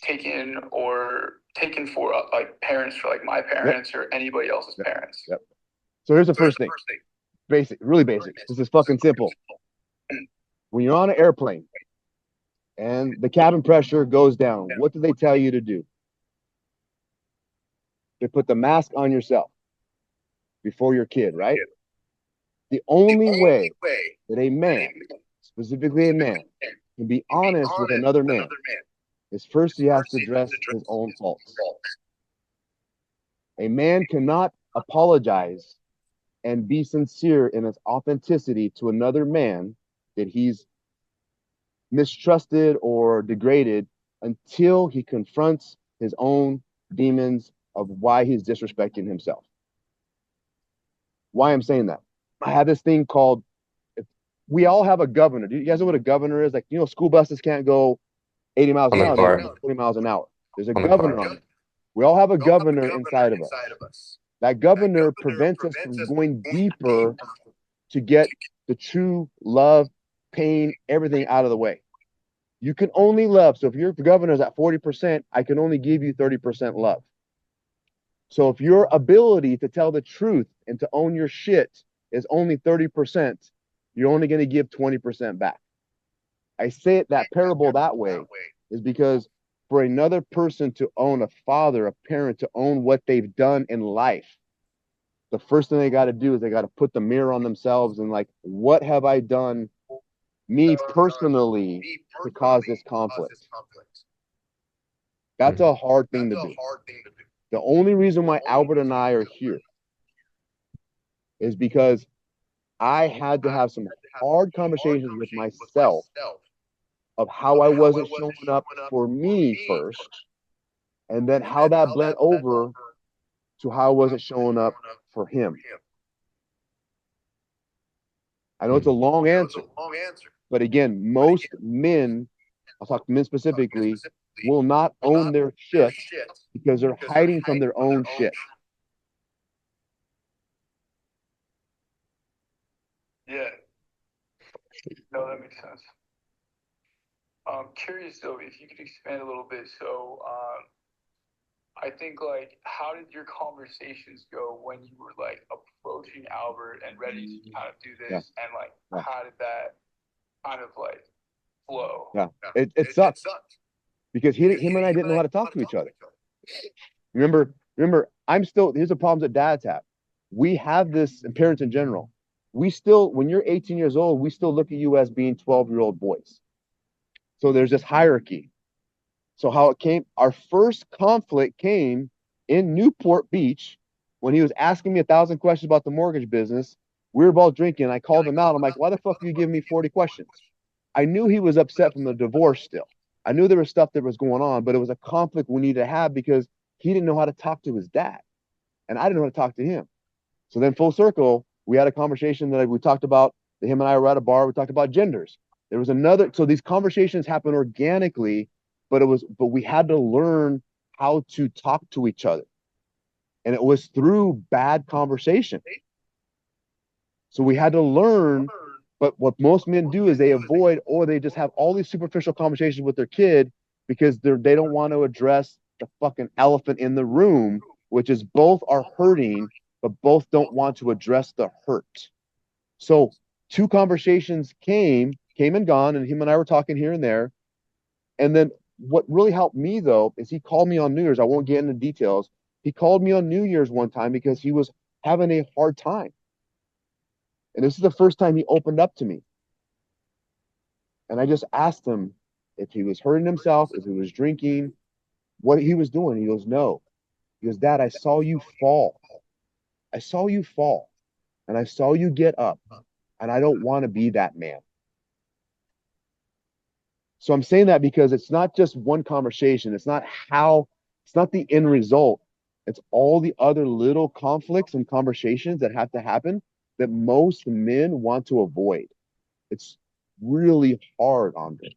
taken for like parents, for like my parents or anybody else's parents. Yep. So here's the first thing. Basic, really basic. This is fucking simple. When you're on an airplane and the cabin pressure goes down, what do they tell you to do? They put the mask on yourself before your kid, right? The only way that a man, specifically a man, can be honest with another man is first he has to address his own faults. A man cannot apologize and be sincere in his authenticity to another man that he's mistrusted or degraded until he confronts his own demons of why he's disrespecting himself. Why I'm saying that? I have this thing called, we all have a governor. Do you guys know what a governor is? Like, school buses can't go 80 miles an hour, they can go 20 miles an hour. There's a governor on it. We all have a governor inside of us. That governor prevents us from going deeper to get the true love, pain, everything out of the way. You can only love. So if your governor is at 40%, I can only give you 30% love. So if your ability to tell the truth and to own your shit is only 30%, you're only going to give 20% back. I say it, that parable that way is because for another person to own, a father, a parent, to own what they've done in life, the first thing they got to do is they got to put the mirror on themselves and like, what have I done me personally to cause this conflict? That's a hard thing to do. The only reason why Albert and I are here is because I had to have some hard conversations with myself of how I wasn't showing up for me first, and then how that bled over to how I wasn't showing up for him. I know it's a long answer, but again, most men, I'll talk to men specifically, will not own their shit because they're hiding from their own shit. Yeah. No, that makes sense. I'm curious though, if you could expand a little bit. So, I think like, how did your conversations go when you were like approaching Albert and ready to kind of do this, and like, how did that kind of like flow? Yeah, it sucked because him and I didn't know how to talk to each other. Remember, here's the problems that dads have. We have this, and parents in general, we still, when you're 18 years old, we still look at you as being 12-year-old boys. So there's this hierarchy. So how it came, our first conflict came in Newport Beach when he was asking me 1,000 questions about the mortgage business. We were both drinking. I called him out. I'm like, why the fuck are you giving me 40 questions? I knew he was upset from the divorce still. I knew there was stuff that was going on, but it was a conflict we needed to have because he didn't know how to talk to his dad. And I didn't know how to talk to him. So then full circle, we had a conversation that we talked about, him and I were at a bar, we talked about genders. There was another, so these conversations happen organically, but we had to learn how to talk to each other. And it was through bad conversation. So we had to learn, but what most men do is they avoid, or they just have all these superficial conversations with their kid because they don't want to address the fucking elephant in the room, which is both are hurting, but both don't want to address the hurt. So two conversations came and gone, and him and I were talking here and there. And then what really helped me though is he called me on New Year's. I won't get into details. He called me on New Year's one time because he was having a hard time. And this is the first time he opened up to me. And I just asked him if he was hurting himself, if he was drinking, what he was doing. He goes, no. He goes, Dad, I saw you fall. I saw you fall. And I saw you get up. And I don't want to be that man. So I'm saying that because it's not just one conversation. It's not the end result. It's all the other little conflicts and conversations that have to happen that most men want to avoid. It's really hard on them.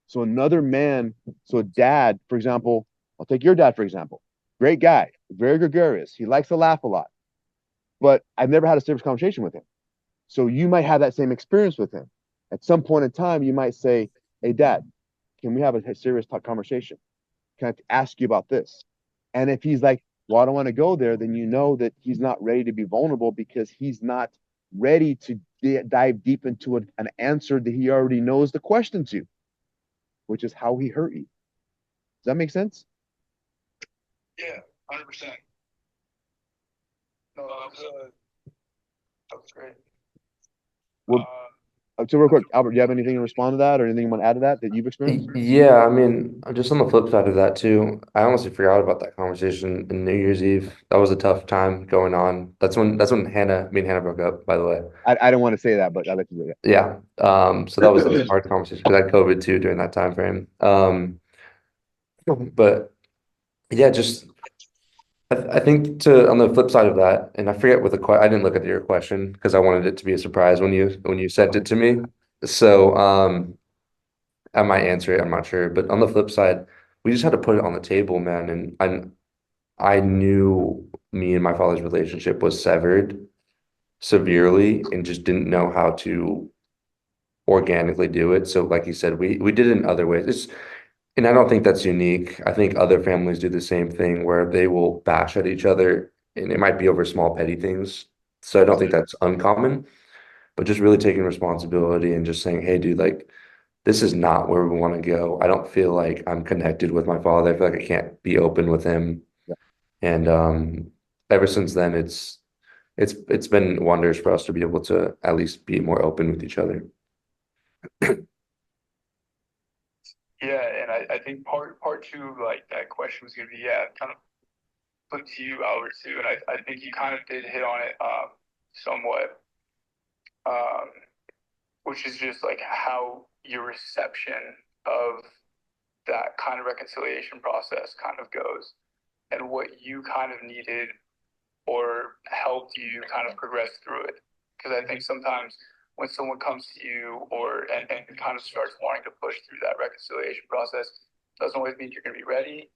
So a dad, for example, I'll take your dad, for example. Great guy, very gregarious. He likes to laugh a lot, but I've never had a serious conversation with him. So you might have that same experience with him. At some point in time, you might say, hey, Dad, can we have a serious conversation? Can I ask you about this? And if he's like, well, I don't want to go there, then you know that he's not ready to be vulnerable because he's not ready to dive deep into an answer that he already knows the question to, which is how he hurt you. Does that make sense? Yeah, 100%. No, that was great. Well, so real quick, Albert, do you have anything to respond to that or anything you want to add to that you've experienced? Yeah, I mean, just on the flip side of that too, I honestly forgot about that conversation in New Year's Eve. That was a tough time going on. Me and Hannah broke up, by the way. I don't want to say that, but I'll let you do it. Yeah. So that was a hard conversation because I had COVID too during that time frame. But yeah, I think on the flip side of that, and I forget what I didn't look at your question because I wanted it to be a surprise when you sent it to me. So I might answer it, I'm not sure. But on the flip side, we just had to put it on the table, man. And I knew me and my father's relationship was severed severely and just didn't know how to organically do it. So like you said, we did it in other ways. And I don't think that's unique. I think other families do the same thing where they will bash at each other and it might be over small petty things. So I don't think that's uncommon, but just really taking responsibility and just saying, hey, dude, like this is not where we want to go. I don't feel like I'm connected with my father. I feel like I can't be open with him. Yeah. And ever since then it's been wonders for us to be able to at least be more open with each other. Yeah, and I think part two, like that question was gonna be, yeah, kind of put to you, Albert, too, and I think you kind of did hit on it somewhat, um, which is just like how your reception of that kind of reconciliation process kind of goes and what you kind of needed or helped you kind of progress through it. Because I think sometimes when someone comes to you and kind of starts wanting to push through that reconciliation process, doesn't always mean you're going to be ready,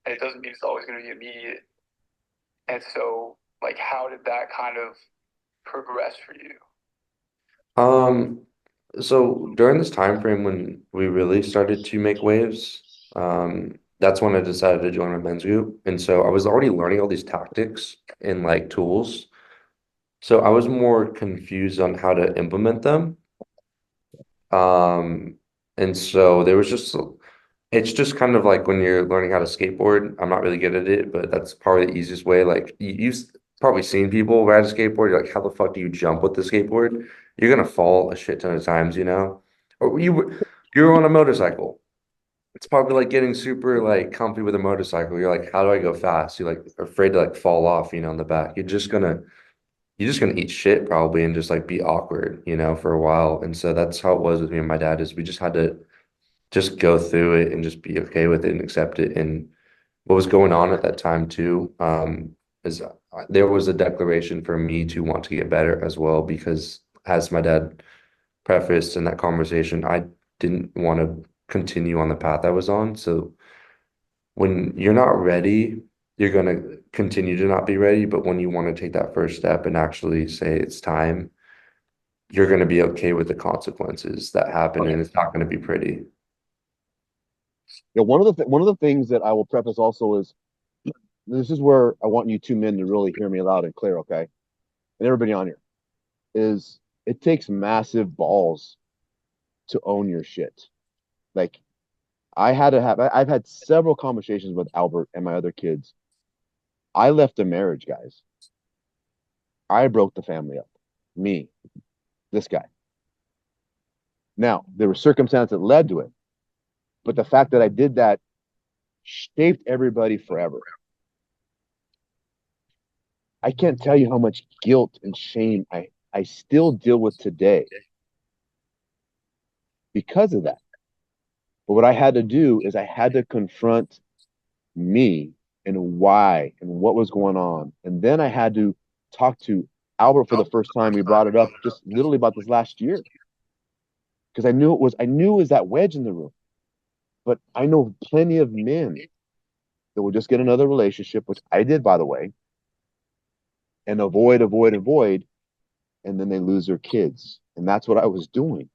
and it doesn't mean it's always going to be immediate. And so, like, how did that kind of progress for you? Um, so during this time frame when we really started to make waves, that's when I decided to join a men's group. And so I was already learning all these tactics and like tools. So I was more confused on how to implement them. Um, and so there was it's just kind of like when you're learning how to skateboard. I'm not really good at it, but that's probably the easiest way. Like you've probably seen people ride a skateboard. You're like, how the fuck do you jump with the skateboard? You're gonna fall a shit ton of times, you know? Or You're on a motorcycle. It's probably like getting super like comfy with a motorcycle. You're like, how do I go fast? You're like afraid to like fall off, in the back. You're just gonna eat shit probably and just like be awkward, for a while. And so that's how it was with me and my dad is we just had to just go through it and just be okay with it and accept it. And what was going on at that time too, is there was a declaration for me to want to get better as well because as my dad prefaced in that conversation, I didn't want to continue on the path I was on. So when you're not ready, you're going to continue to not be ready. But when you want to take that first step and actually say it's time, you're going to be okay with the consequences that happen, and it's not going to be pretty. Yeah, one of the things that I will preface also is this is where I want you two men to really hear me loud and clear, okay? And everybody on here is it takes massive balls to own your shit. Like I've had several conversations with Albert and my other kids. I left a marriage, guys. I broke the family up. Me, this guy. Now, there were circumstances that led to it, but the fact that I did that shaped everybody forever. I can't tell you how much guilt and shame I still deal with today because of that. But what I had to do is I had to confront me and why and what was going on. And then I had to talk to Albert for the first time. We brought it up just literally about this last year because I knew it was that wedge in the room. But I know plenty of men that will just get another relationship, which I did, by the way, and avoid, and then they lose their kids. And that's what I was doing.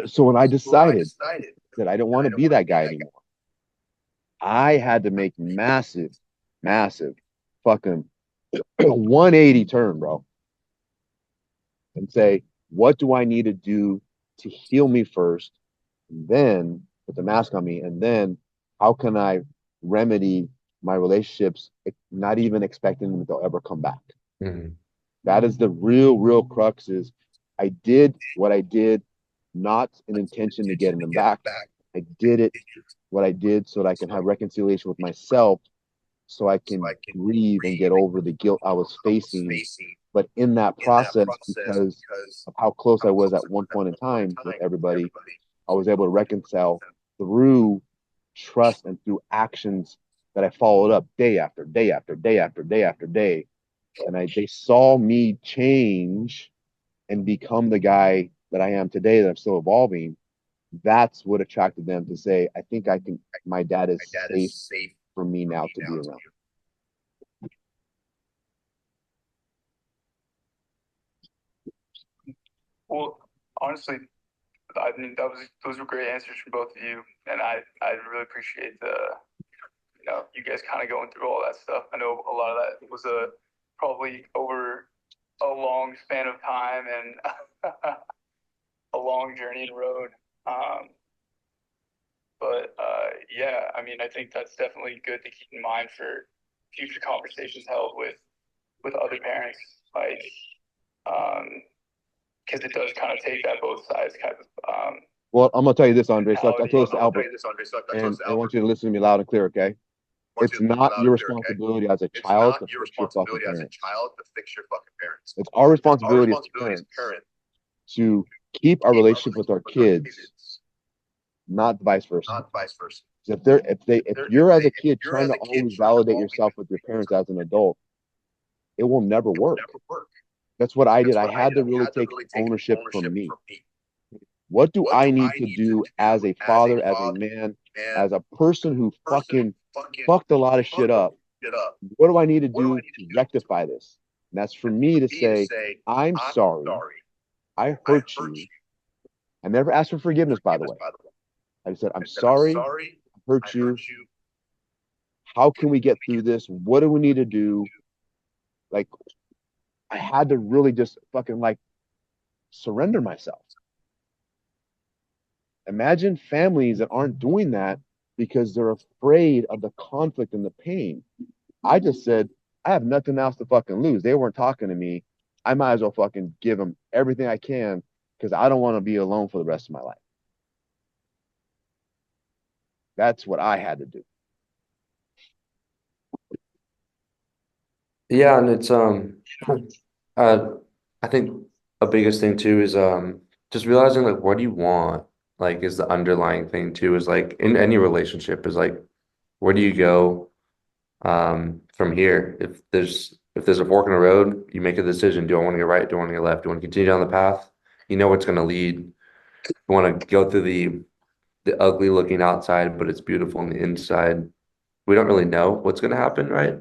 So when I decided that I don't want to be that guy anymore, I had to make massive fucking 180 turn, bro, and say, what do I need to do to heal me first? And then put the mask on me. And then how can I remedy my relationships, not even expecting that they'll ever come back? Mhm. That is the real crux is I did what I did, not an intention to get them back. I did it, what I did so that I can have reconciliation with myself so I can grieve and get over the guilt I was facing. But in that process, because of how close I was at one point in time with everybody, I was able to reconcile through trust and through actions that I followed up day after day after day after day after day. And they saw me change and become the guy that I am today, that I'm still evolving. That's what attracted them to say, I think I can, my dad is safe for me now to be around. Well, honestly, I mean those were great answers from both of you, and I really appreciate you guys kind of going through all that stuff. I know a lot of that was probably over a long span of time and a long journey and road. Um, but yeah, I mean, I think that's definitely good to keep in mind for future conversations held with other parents, like because it does kind of take that both sides kind of Well, I'm gonna tell you this, Andre. So I mentality. told this to Albert, and I want you to listen to me loud and clear, okay? It's not your responsibility as a child to fix your fucking parents. It's our responsibility as parents to keep our relationship with our kids, not vice versa. If you're as a kid trying to always validate yourself with your parents as an adult, it will never work. That's what I did. I had to really take ownership from me. What do I need to do as a father, as a man, as a person who fucking fucked a lot of shit up? What do I need to do to rectify this? And that's for me to say, I'm sorry. I hurt you. I never asked for forgiveness, by the way. I just said, I'm sorry. I hurt you. How can we get through this? What do we need to do? Like, I had to really just fucking like surrender myself. Imagine families that aren't doing that because they're afraid of the conflict and the pain. I just said, I have nothing else to fucking lose. They weren't talking to me. I might as well fucking give them everything I can because I don't want to be alone for the rest of my life. That's what I had to do. Yeah, and it's uh I think a biggest thing too is just realizing like what do you want? Like is the underlying thing too is like in any relationship is like where do you go from here? If there's a fork in the road, you make a decision. Do I want to go right? Do I want to go left? Do I want to continue down the path? You know what's going to lead. You want to go through the ugly looking outside, but it's beautiful on the inside. We don't really know what's going to happen, right?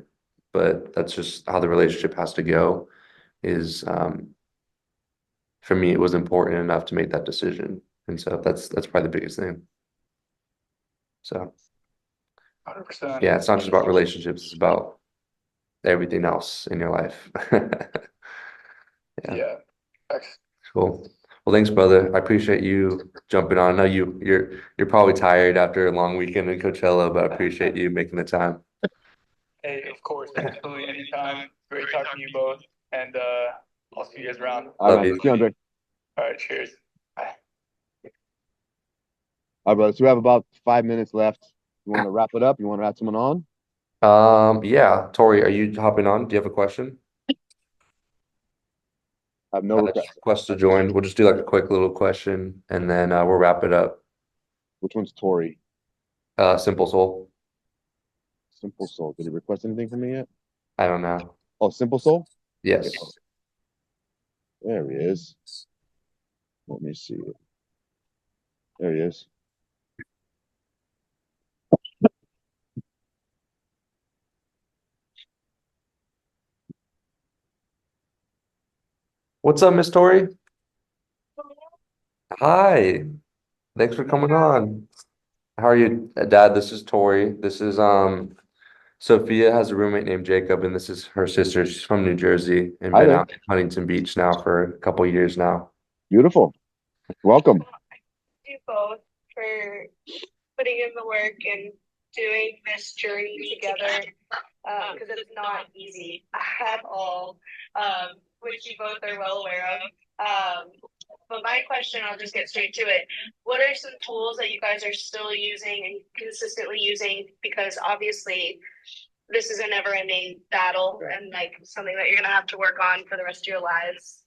But that's just how the relationship has to go. Is For me, it was important enough to make that decision, and so that's probably the biggest thing. So 100%. yeah, it's not just about relationships; it's about everything else in your life. Yeah, Yeah. Ex- cool. Well, thanks, brother. I appreciate you jumping on. I know you're probably tired after a long weekend in Coachella, but I appreciate you making the time. Hey, of course, absolutely anytime. Great talking to you both. And I'll see you guys around. All Love right, you. see you, Andre. All right, cheers. Bye. All right, brother. So we have about 5 minutes left. You want to wrap it up? You want to add someone on? Yeah, Tori, are you hopping on? Do you have a question? I have no Just requests. request to join. We'll just do like a quick little question and then we'll wrap it up. Which one's Tori? Simple Soul. Simple Soul. Did he request anything from me yet? I don't know. Oh, Simple Soul? Yes. Okay. There he is. Let me see. There he is. What's up, Miss Tori? Hi. Thanks for coming on. How are you, Dad? This is Tori. This is Sophia has a roommate named Jacob, and this is her sister. She's from New Jersey and Hi been there. out in Huntington Beach now for a couple years now. Beautiful. Welcome. You both for putting in the work and doing this journey together because it's not easy at all, which you both are well aware of. But my question, I'll just get straight to it. What are some tools that you guys are still using and consistently using? Because obviously, this is a never ending battle and like something that you're going to have to work on for the rest of your lives.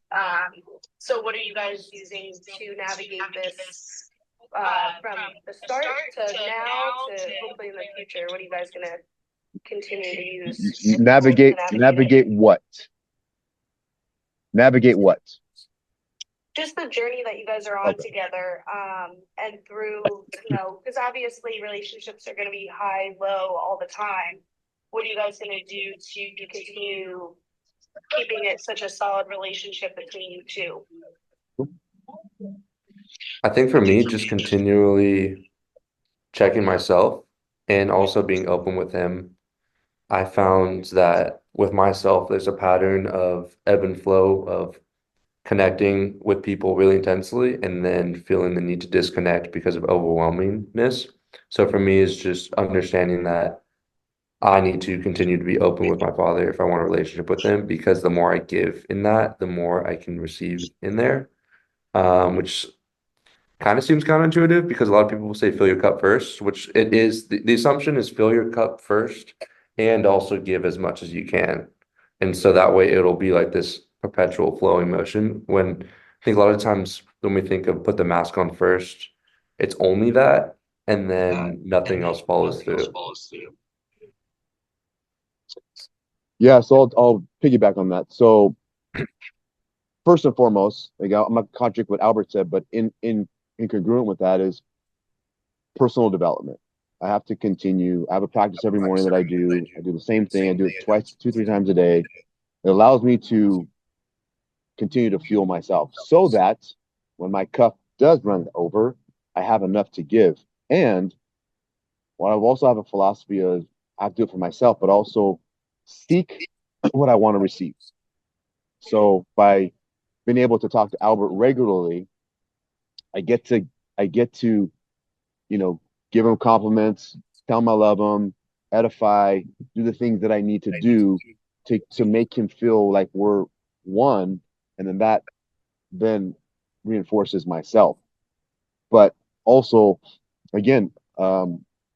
So, what are you guys using to navigate this from the start to now to hopefully in the future? What are you guys going to continue to use? Navigate what? Navigate what? Just the journey that you guys are on together, and through, because obviously relationships are going to be high, low all the time. What are you guys going to do to continue keeping it such a solid relationship between you two? I think for me, just continually checking myself and also being open with him. I found that with myself, there's a pattern of ebb and flow of connecting with people really intensely and then feeling the need to disconnect because of overwhelmingness. So for me, it's just understanding that I need to continue to be open with my father if I want a relationship with him, because the more I give in that, the more I can receive in there. Which kind of seems counterintuitive because a lot of people will say fill your cup first, which it is. The assumption is fill your cup first and also give as much as you can. And so that way it'll be like this perpetual flowing motion. When I think a lot of times when we think of put the mask on first, it's only that, and then nothing else follows through. Yeah, so I'll piggyback on that. So first and foremost, like I'm not contradict what Albert said, but in congruent with that is personal development. I have to continue. I have a practice every morning that I do. I do the same thing. I do it twice, 2, 3 times a day. It allows me to continue to fuel myself so that when my cup does run over, I have enough to give. And while I also have a philosophy of I have to do it for myself, but also seek what I want to receive. So by being able to talk to Albert regularly, I get to I get to, you know, give him compliments, tell him I love him, edify, do the things that I need to do to make him feel like we're one, and then that then reinforces myself. But also, again,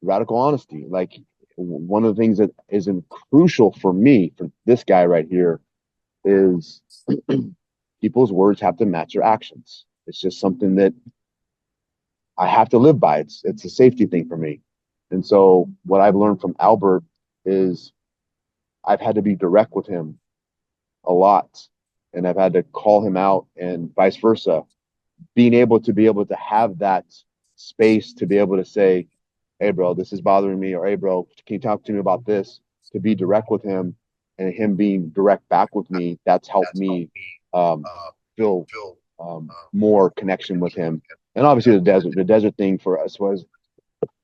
radical honesty. Like one of the things that is crucial for me, for this guy right here, is people's words have to match their actions. It's just something that I have to live by. It's a safety thing for me. And so what I've learned from Albert is I've had to be direct with him a lot, and I've had to call him out and vice versa. Being able to have that space to be able to say, hey bro, this is bothering me, or hey bro, can you talk to me about this? To be direct with him and him being direct back with me, that's helped me um, feel more connection with him. And obviously the desert thing for us was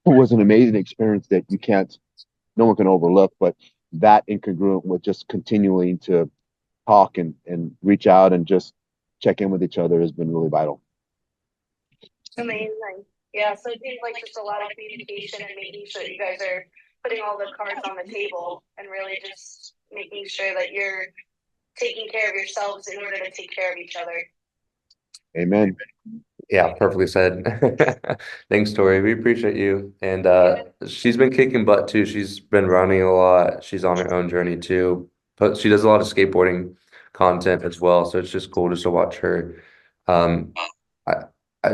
an amazing experience that no one can overlook, but that incongruent with just continuing to talk and reach out and just check in with each other has been really vital. Amazing. Yeah, so it seems like just a lot of communication and making sure that you guys are putting all the cards on the table and really just making sure that you're taking care of yourselves in order to take care of each other. Amen. Yeah, perfectly said. Thanks, Tori. We appreciate you. And she's been kicking butt too. She's been running a lot. She's on her own journey too. But she does a lot of skateboarding content as well. So it's just cool just to watch her. Um,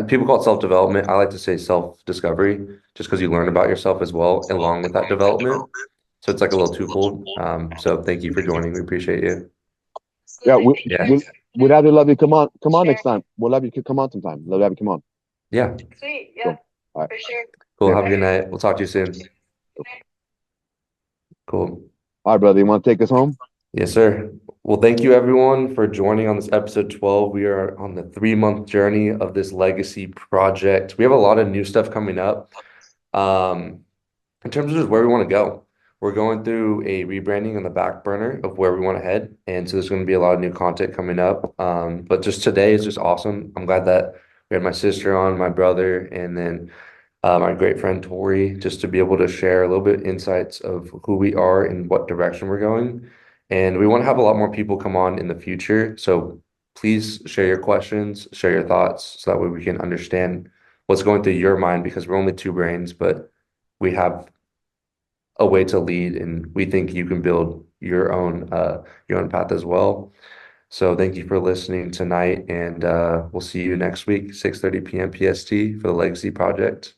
people call it self-development. I like to say self-discovery, just because you learn about yourself as well, along with that development. So it's like a little twofold. So thank you for joining. We appreciate you. Yeah, Yeah. we'd have you love you. Come on next time. We'll have you come on sometime. Love to have you come on. Yeah. Sweet, yeah, Cool. All right. for sure. Cool. Yeah. Have a good night. We'll talk to you soon. Cool. All right, brother. You want to take us home? Yes, sir. Well, thank you everyone for joining on this episode 12. We are on the 3-month journey of this legacy project. We have a lot of new stuff coming up. In terms of just where we want to go, we're going through a rebranding on the back burner of where we want to head. And so there's going to be a lot of new content coming up. But just today is just awesome. I'm glad that we had my sister on, my brother, and then my great friend Tori, just to be able to share a little bit insights of who we are and what direction we're going. And we want to have a lot more people come on in the future. So please share your questions, share your thoughts, so that way we can understand what's going through your mind, because we're only two brains, but we have a way to lead, and we think you can build your own path as well. So thank you for listening tonight, and we'll see you next week, 6:30 p.m. PST for the Legacy Project.